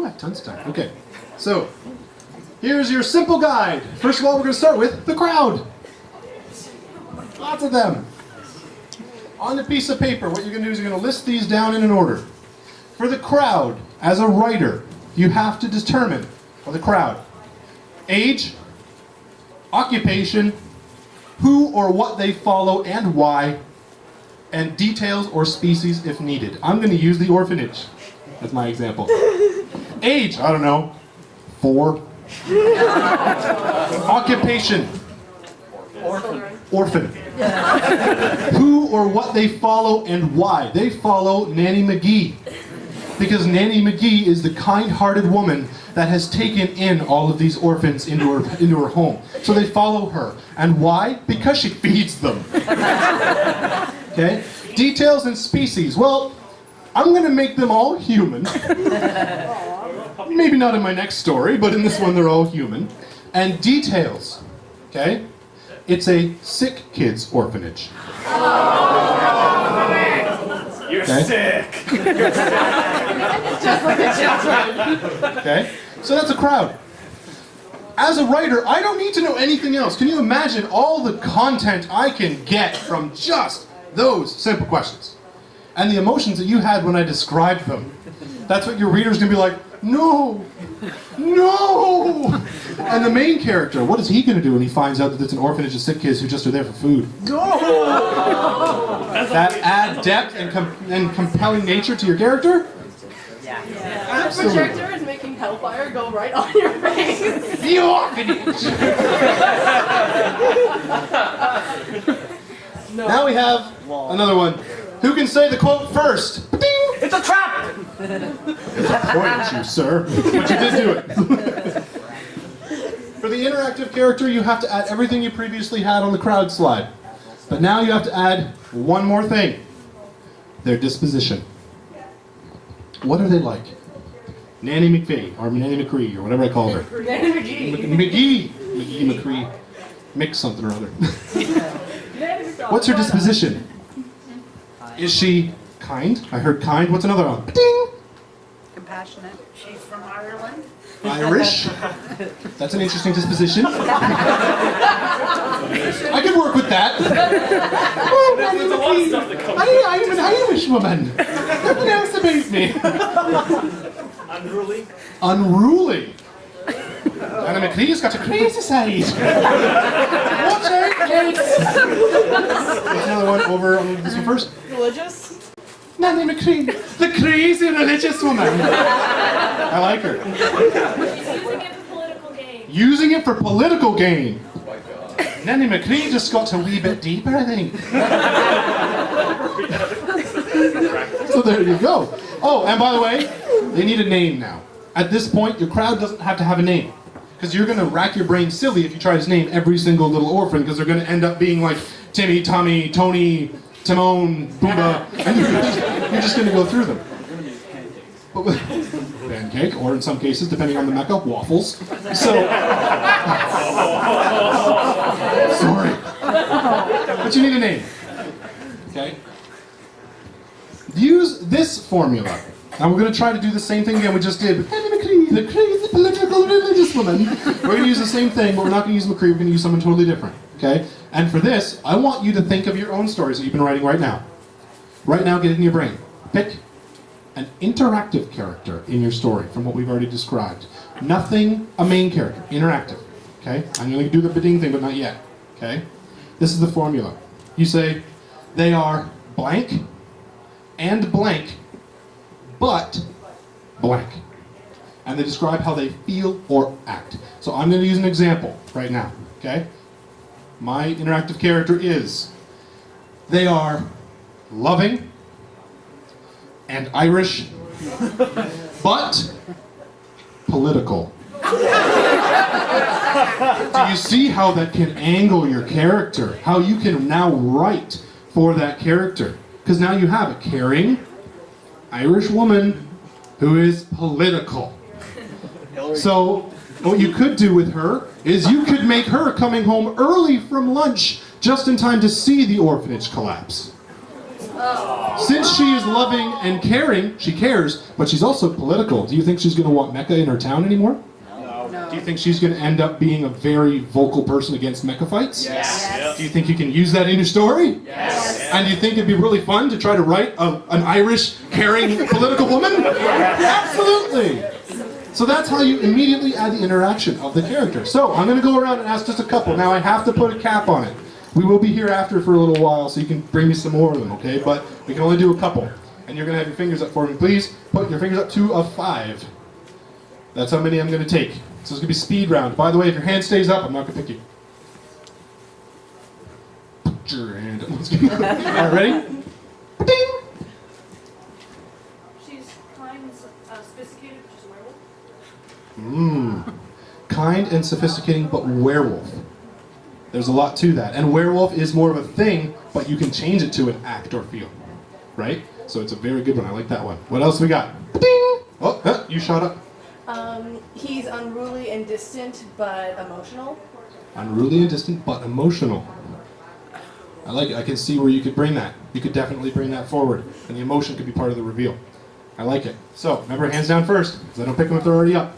Oh, I have tons of time. Okay, so here's your simple guide. First of all, we're going to start with the crowd. Lots of them. On a piece of paper, what you're going to do is you're going to list these down in an order. For the crowd, as a writer, you have to determine, for the crowd, age, occupation, who or what they follow and why, and details or species if needed. I'm going to use the orphanage as my example. Age, I don't know, 4. Occupation, orphan. Who or what they follow and why. They follow Nanny McGee. Because Nanny McGee is the kind-hearted woman that has taken in all of these orphans into her home. So they follow her. And why? Because she feeds them. Okay? Details and species. Well, I'm going to make them all human. Maybe not in my next story, but in this one they're all human. And details. Okay? It's a sick kids orphanage. You're sick. Okay? So that's a crowd. As a writer, I don't need to know anything else. Can you imagine all the content I can get from just those simple questions? And the emotions that you had when I described them. That's what your reader's going to be like, no, no. And the main character, what is he going to do when he finds out that it's an orphanage of sick kids who just are there for food? No. That add depth and compelling nature to your character? Yeah. The projector is making hellfire go right on your face. The orphanage! No. Now we have another one. Who can say the quote first? Ding! It's a trap! Disappoint you, sir. But you did do it. For the interactive character, you have to add everything you previously had on the crowd slide. But now you have to add one more thing. Their disposition. What are they like? Nanny McVeigh, or Nanny McCree, or whatever I called her. Nanny McGee. McGee McCree. Mix something or other. What's her disposition? Is she kind? I heard kind. What's another one? Ding! Compassionate. She's from Ireland. Irish. That's an interesting disposition. I could work with that. Oh, There's a lot of stuff that comes I'm an Irish woman. Nothing else about me. Unruly. Unruly. Anna McLean's got a crazy side. Watch out, kids. There's another one over on this one first. Religious. Nanny McCree, the crazy religious woman. I like her. Using it for political gain. Using it for political gain. Nanny McCree just got a wee bit deeper, I think. So there you go. Oh, and by the way, they need a name now. At this point, your crowd doesn't have to have a name. Because you're going to rack your brain silly if you try to name every single little orphan, because they're going to end up being like Timmy, Tommy, Tony, Timon, Boomba, and you're just going to go through them. But with pancake, or in some cases, depending on the mecca, waffles. So, sorry. But you need a name. Okay? Use this formula. Now we're going to try to do the same thing again we just did with Nanny McCree, the crazy political religious woman. We're going to use the same thing, but we're not going to use McCree, we're going to use someone totally different. Okay? And for this, I want you to think of your own stories that you've been writing right now. Right now, get it in your brain. Pick an interactive character in your story from what we've already described. Nothing a main character, interactive. Okay? I'm going to do the bidding thing, but not yet. Okay? This is the formula. You say, they are blank and blank, but blank. And they describe how they feel or act. So I'm going to use an example right now. Okay? My interactive character is, they are loving and Irish, but political. Do you see how that can angle your character? How you can now write for that character? Because now you have a caring Irish woman who is political. So what you could do with her is you could make her coming home early from lunch just in time to see the orphanage collapse. Since she is loving and caring, she cares, but she's also political. Do you think she's going to want Mecha in her town anymore? Do you think she's going to end up being a very vocal person against mecha fights? Yes. Do you think you can use that in your story? Yes. And do you think it'd be really fun to try to write an Irish, caring, political woman? Absolutely! So that's how you immediately add the interaction of the character. So I'm going to go around and ask just a couple. Now I have to put a cap on it. We will be here after for a little while, so you can bring me some more of them, okay? But we can only do a couple. And you're going to have your fingers up for me. Please put your fingers up to a 5. That's how many I'm going to take. So it's going to be speed round. By the way, if your hand stays up, I'm not going to pick you. Put your hand up. All right, ready? Ding! She's kind and sophisticated, which is a werewolf. Kind and sophisticating, but werewolf. There's a lot to that. And werewolf is more of a thing, but you can change it to an act or feel. Right? So it's a very good one. I like that one. What else we got? Ding! Oh, you shot up. He's unruly and distant, but emotional. Unruly and distant, but emotional. I like it. I can see where you could bring that. You could definitely bring that forward. And the emotion could be part of the reveal. I like it. So, remember, hands down first, because I don't pick them if they're already up.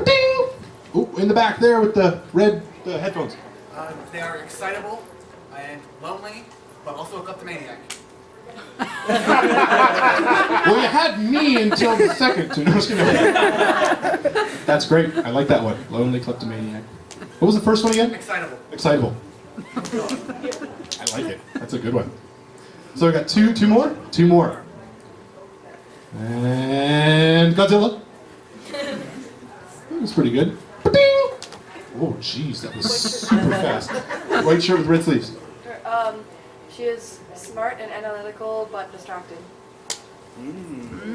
Ding! Ooh, in the back there with the red headphones. They are excitable and lonely, but also a kleptomaniac. Well, you had me until the second two. No, just kidding. That's great. I like that one. Lonely kleptomaniac. What was the first one again? Excitable. Excitable. I like it. That's a good one. So we got two more? Two more. And Godzilla. That was pretty good. Ba-ding! Oh, jeez, that was super fast. White shirt with red sleeves. She is smart and analytical, but distracted.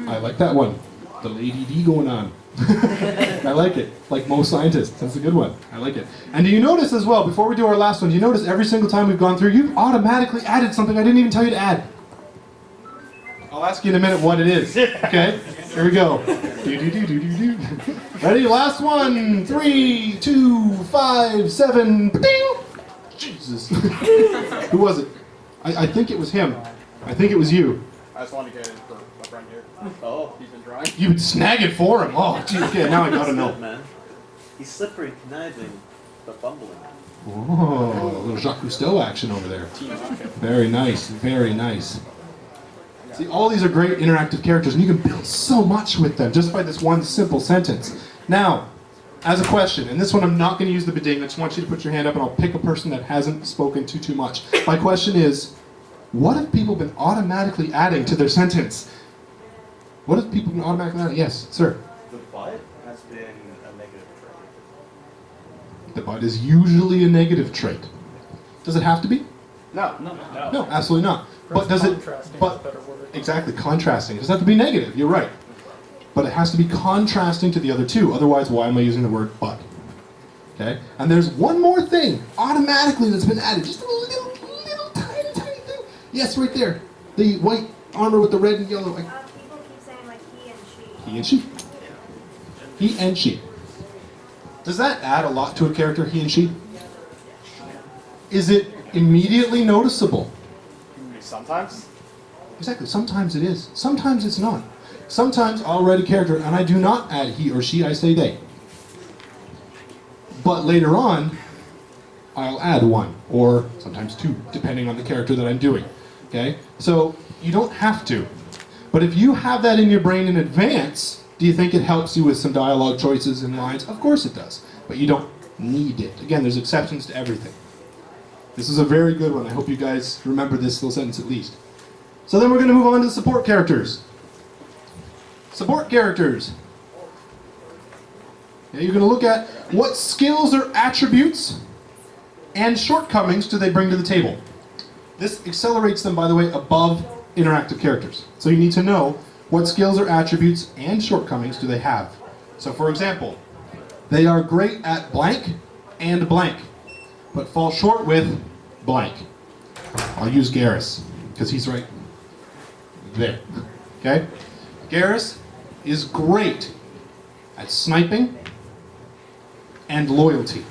I like that one. The Lady D going on. I like it. Like most scientists. That's a good one. I like it. And do you notice as well, before we do our last one, do you notice every single time we've gone through, you've automatically added something I didn't even tell you to add. I'll ask you in a minute what it is. Okay? Here we go. Do-do-do-do-do-do. Ready? Last one. 3, 2, 5, 7. Ding! Jesus. Who was it? I think it was him. I think it was you. I just wanted to get it for my friend here. Oh, he's been drawing. You would snag it for him. Oh, geez. Okay, now I gotta know. Man. He's slippery, conniving, but bumbling. Oh, a little Jacques Cousteau action over there. Very nice, very nice. See, all these are great interactive characters, and you can build so much with them just by this one simple sentence. Now, as a question, and this one I'm not going to use the bidding, I just want you to put your hand up and I'll pick a person that hasn't spoken too much. My question is, what have people been automatically adding to their sentence? What have people been automatically adding? Yes, sir. The butt has been a negative trait. The butt is usually a negative trait. Does it have to be? No. No, absolutely not. But does it? But exactly, contrasting. It doesn't have to be negative. You're right. But it has to be contrasting to the other two. Otherwise, why am I using the word but? Okay. And there's one more thing automatically that's been added. Just a little tiny thing. Yes, right there. The white armor with the red and yellow. People keep saying like he and she. He and she. He and she. Does that add a lot to a character? He and she. Is it immediately noticeable? Sometimes. Exactly. Sometimes it is. Sometimes it's not. Sometimes I'll write a character and I do not add he or she, I say they. But later on, I'll add one, or sometimes two, depending on the character that I'm doing. Okay? So you don't have to. But if you have that in your brain in advance, do you think it helps you with some dialogue choices and lines? Of course it does. But you don't need it. Again, there's exceptions to everything. This is a very good one. I hope you guys remember this little sentence at least. So then we're going to move on to the support characters. Support characters. Okay, you're going to look at what skills or attributes and shortcomings do they bring to the table. This accelerates them, by the way, above interactive characters. So you need to know what skills or attributes and shortcomings do they have. So for example, they are great at blank and blank, but fall short with blank. I'll use Garrus, because he's right there. Okay? Garrus is great at sniping and loyalty,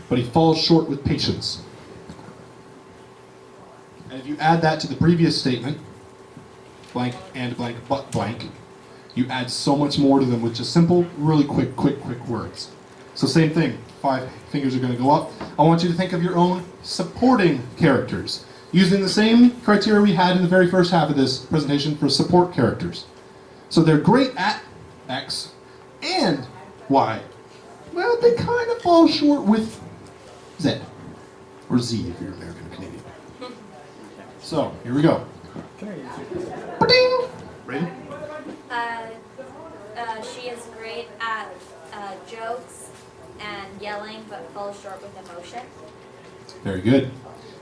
but he falls short with patience. And if you add that to the previous statement, blank and blank but blank, you add so much more to them with just simple, really quick words. So same thing, 5 fingers are going to go up. I want you to think of your own supporting characters, using the same criteria we had in the very first half of this presentation for support characters. So they're great at X and Y. Well, they kind of fall short with Z, or Z if you're American or Canadian. So, here we go. Ba-ding! Ready? She is great at jokes and yelling, but falls short with emotion. Very good.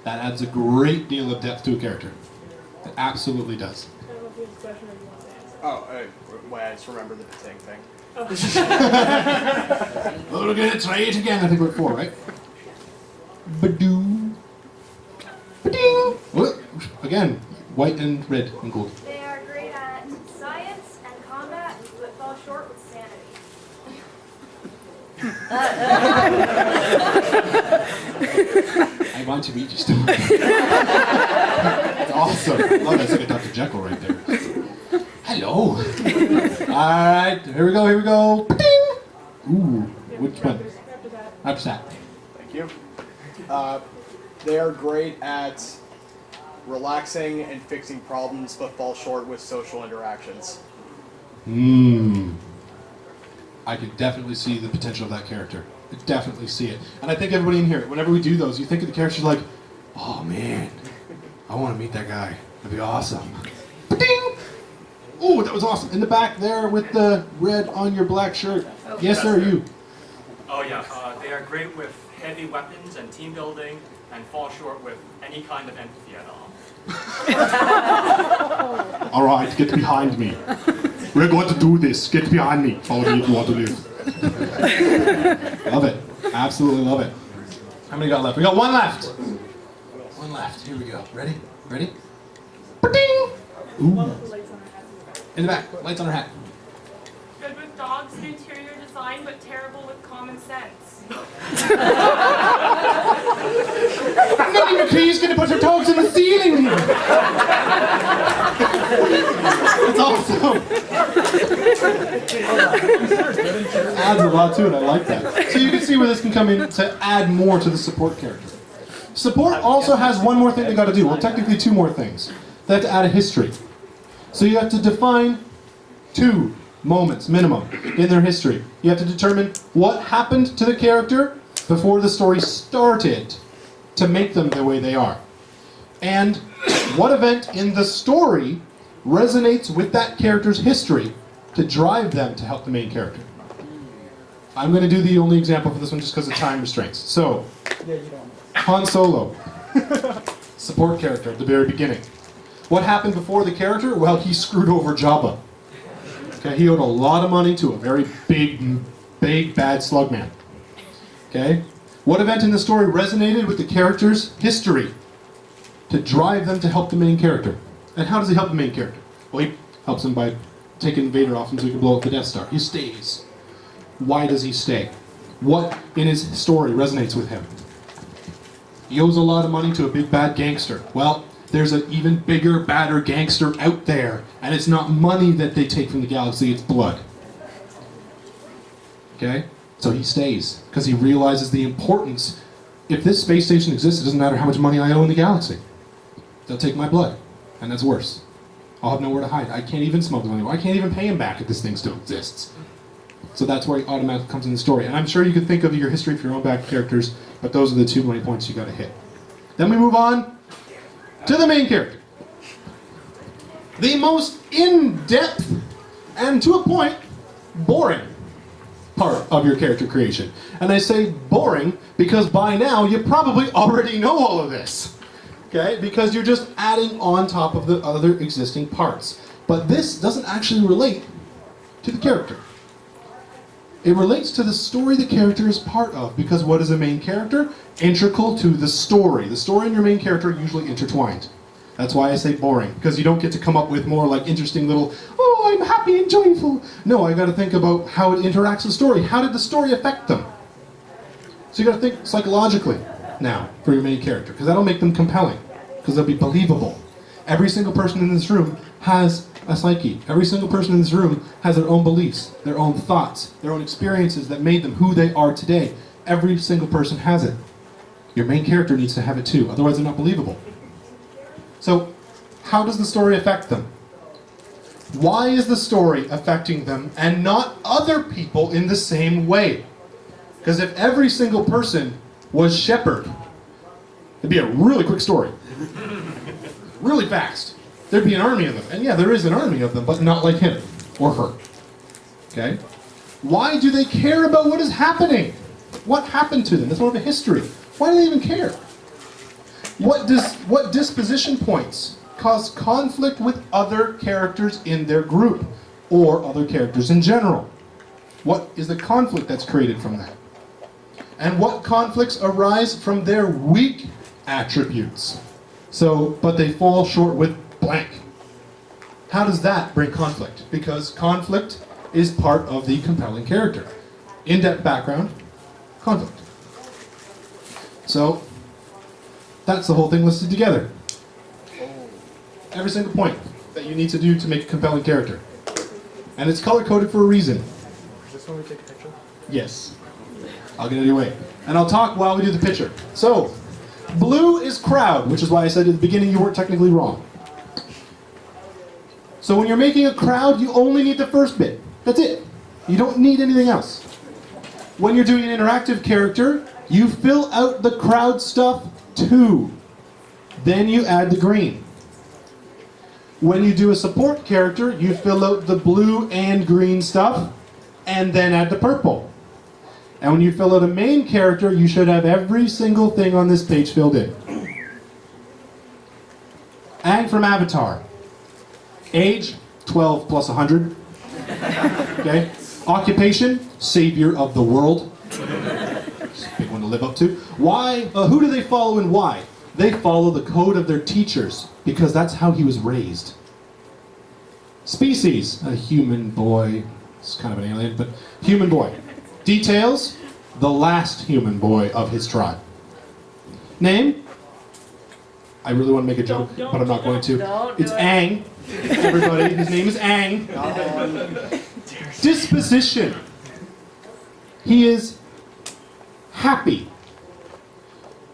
That adds a great deal of depth to a character. It absolutely does. I don't know if you have a question or you want to answer. Oh, wait, I just remembered the Patang thing. Well, we're gonna try it again. I think we're at 4, right? Ba-doo. Ba-ding! What? Again, white and red and gold. They are great at science and combat, but fall short with sanity. I want to read your story. That's awesome. I love that. It's like a Dr. Jekyll right there. Hello. Alright, here we go. Ba-ding! Ooh, which one? After that. Thank you. They are great at relaxing and fixing problems, but fall short with social interactions. I can definitely see the potential of that character. I definitely see it. And I think everybody in here, whenever we do those, you think of the characters like, oh man, I want to meet that guy. That'd be awesome. Ba-ding! Oh, that was awesome. In the back there with the red on your black shirt. Yes, sir, you. Oh yeah, they are great with heavy weapons and team building, and fall short with any kind of empathy at all. All right, get behind me. We're going to do this. Get behind me. Follow me if you want to live. Love it. Absolutely love it. How many got left? We got 1 left. 1 left. Here we go. Ready? Ready? Ba-ding! Ooh. In the back. Lights on her hat. Good with dogs and interior design, but terrible with common sense. Nellie McCree's gonna put her dogs in the ceiling! That's awesome! Adds a lot to it, I like that. So you can see where this can come in to add more to the support character. Support also has one more thing they gotta do, well technically 2 more things. They have to add a history. So you have to define 2 moments, minimum, in their history. You have to determine what happened to the character before the story started to make them the way they are. And what event in the story resonates with that character's history to drive them to help the main character. I'm going to do the only example for this one just because of time restraints. So, Han Solo, support character at the very beginning. What happened before the character? Well, he screwed over Jabba. Okay, he owed a lot of money to a very big, bad slug man. Okay? What event in the story resonated with the character's history to drive them to help the main character? And how does he help the main character? Well, he helps him by taking Vader off him so he can blow up the Death Star. He stays. Why does he stay? What in his story resonates with him? He owes a lot of money to a big bad gangster. Well, there's an even bigger, badder gangster out there, and it's not money that they take from the galaxy, it's blood. Okay? So he stays, because he realizes the importance. If this space station exists, it doesn't matter how much money I owe in the galaxy. They'll take my blood, and that's worse. I'll have nowhere to hide. I can't even smuggle anymore. I can't even pay him back if this thing still exists. So that's where he automatically comes in the story. And I'm sure you could think of your history for your own back characters, but those are the 2 main points you got to hit. Then we move on to the main character. The most in-depth, and to a point, boring part of your character creation. And I say boring because by now you probably already know all of this. Okay? Because you're just adding on top of the other existing parts. But this doesn't actually relate to the character. It relates to the story the character is part of, because what is a main character? Integral to the story. The story and your main character are usually intertwined. That's why I say boring, because you don't get to come up with more like interesting little, oh, I'm happy and joyful. No, I got to think about how it interacts with the story. How did the story affect them? So you got to think psychologically now for your main character, because that'll make them compelling. because they'll be believable. Every single person in this room has a psyche. Every single person in this room has their own beliefs, their own thoughts, their own experiences that made them who they are today. Every single person has it. Your main character needs to have it too, otherwise they're not believable. So, how does the story affect them? Why is the story affecting them and not other people in the same way? Because if every single person was Shepherd, it'd be a really quick story. Really fast. There'd be an army of them. And yeah, there is an army of them, but not like him or her. Okay? Why do they care about what is happening? What happened to them? That's more of a history. Why do they even care? What disposition points cause conflict with other characters in their group or other characters in general? What is the conflict that's created from that? And what conflicts arise from their weak attributes? So, but they fall short with blank. How does that bring conflict? Because conflict is part of the compelling character. In-depth background, conflict. So, that's the whole thing listed together. Every single point that you need to do to make a compelling character. And it's color-coded for a reason. Is this when we take a picture? Yes. I'll get it your way. And I'll talk while we do the picture. So, blue is crowd, which is why I said at the beginning you weren't technically wrong. So when you're making a crowd, you only need the first bit. That's it. You don't need anything else. When you're doing an interactive character, you fill out the crowd stuff too. Then you add the green. When you do a support character, you fill out the blue and green stuff, and then add the purple. And when you fill out a main character, you should have every single thing on this page filled in. And from Avatar. Age, 12 plus 100. Okay. Occupation, savior of the world. It's a big one to live up to. Why? Who do they follow and why? They follow the code of their teachers, because that's how he was raised. Species, a human boy. It's kind of an alien, but human boy. Details, the last human boy of his tribe. Name? I really want to make a joke, but I'm not going to. It's Aang. Everybody, his name is Aang. Disposition. He is happy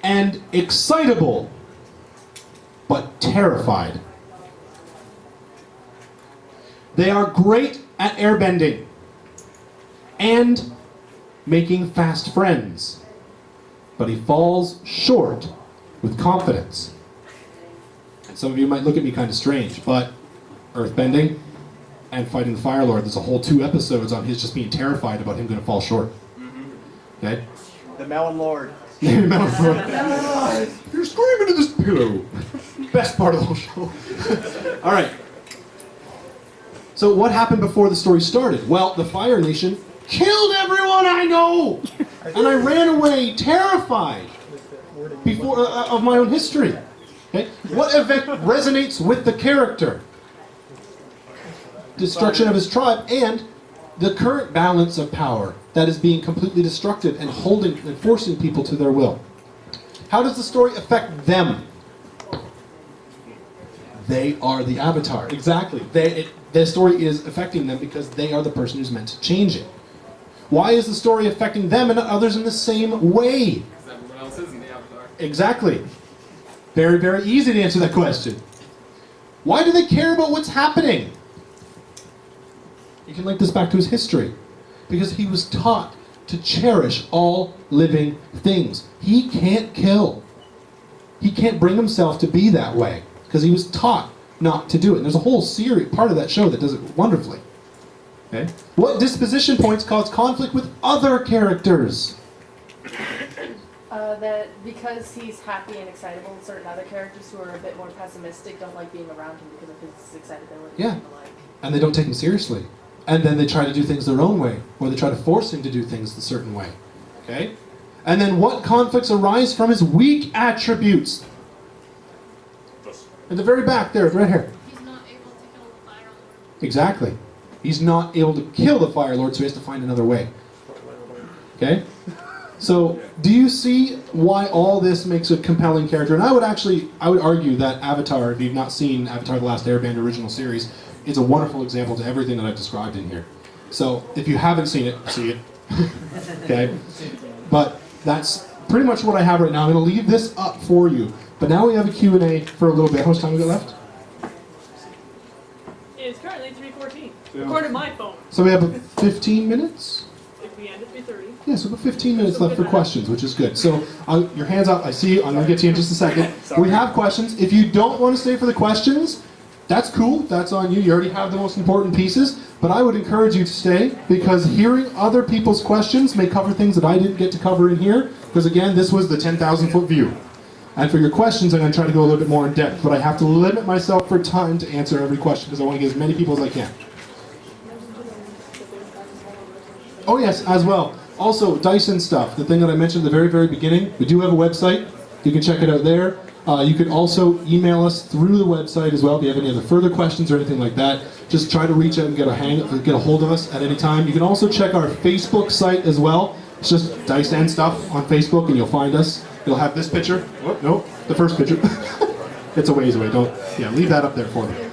and excitable, but terrified. They are great at airbending and making fast friends, but he falls short with confidence. And some of you might look at me kind of strange, but earthbending and fighting the Fire Lord, there's a whole 2 episodes on his just being terrified about him going to fall short. Okay? The Melon Lord. You're screaming into this pillow. Best part of the whole show. All right. So what happened before the story started? Well, the Fire Nation killed everyone I know, and I ran away terrified before of my own history. Okay? What event resonates with the character? Destruction of his tribe and the current balance of power that is being completely destructed and holding and forcing people to their will. How does the story affect them? They are the avatar. Exactly. The story is affecting them because they are the person who's meant to change it. Why is the story affecting them and not others in the same way? Because everyone else is in the avatar. Exactly. Very, very easy to answer that question. Why do they care about what's happening? You can link this back to his history. Because he was taught to cherish all living things. He can't kill. He can't bring himself to be that way. Because he was taught not to do it. And there's a whole series, part of that show that does it wonderfully. Okay? What disposition points cause conflict with other characters? That because he's happy and excitable, certain other characters who are a bit more pessimistic don't like being around him because of his excitability. Yeah. And the like. And they don't take him seriously. And then they try to do things their own way, or they try to force him to do things a certain way. Okay? And then what conflicts arise from his weak attributes? In the very back there, right here. He's not able to kill the Fire Lord. Exactly. He's not able to kill the Fire Lord, so he has to find another way. Okay? So, do you see why all this makes a compelling character? And I would argue that Avatar, if you've not seen Avatar: The Last Airbender original series, is a wonderful example to everything that I've described in here. So, if you haven't seen it, see it. Okay? But that's pretty much what I have right now. I'm going to leave this up for you. But now we have a Q&A for a little bit. How much time we got left? It's currently 3:14, according to my phone. So we have 15 minutes? If we end at 3:30. Yeah, so about 15 minutes left for questions, which is good. So your hand's up. I see you. I'm going to get to you in just a second. We have questions. If you don't want to stay for the questions, that's cool. That's on you. You already have the most important pieces. But I would encourage you to stay because hearing other people's questions may cover things that I didn't get to cover in here. Because again, this was the 10,000-foot view. And for your questions, I'm going to try to go a little bit more in depth. But I have to limit myself for time to answer every question because I want to get as many people as I can. Oh yes, as well. Also, Dyson stuff, the thing that I mentioned at the very, very beginning, we do have a website. You can check it out there. You can also email us through the website as well if you have any other further questions or anything like that. Just try to reach out and get a hold of us at any time. You can also check our Facebook site as well. It's just Dyson stuff on Facebook and you'll find us. You'll have this picture. Oh, no, the first picture. It's a ways away. Leave that up there for me.